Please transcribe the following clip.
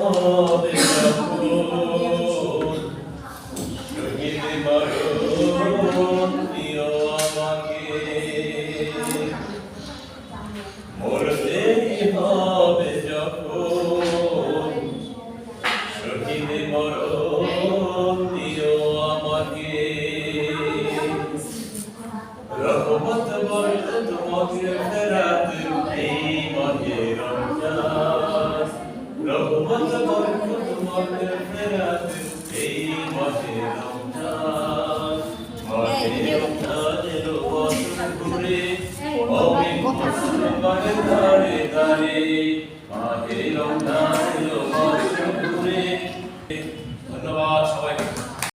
হবে যখন শহীদ মরণ দিও আমাকে মরতেই হবে যখন শহীদ মরণ দিও আমাকে রহমত বরকত মাগফিরাত এই মাহে রমজান রহমত বরকত মাগফিরাত এই মাহে রমজান মাহে রমজানের বছর ঘুরে অনেক মুসলমানের দাঁড়ে দাঁড়ে মাহে রমজান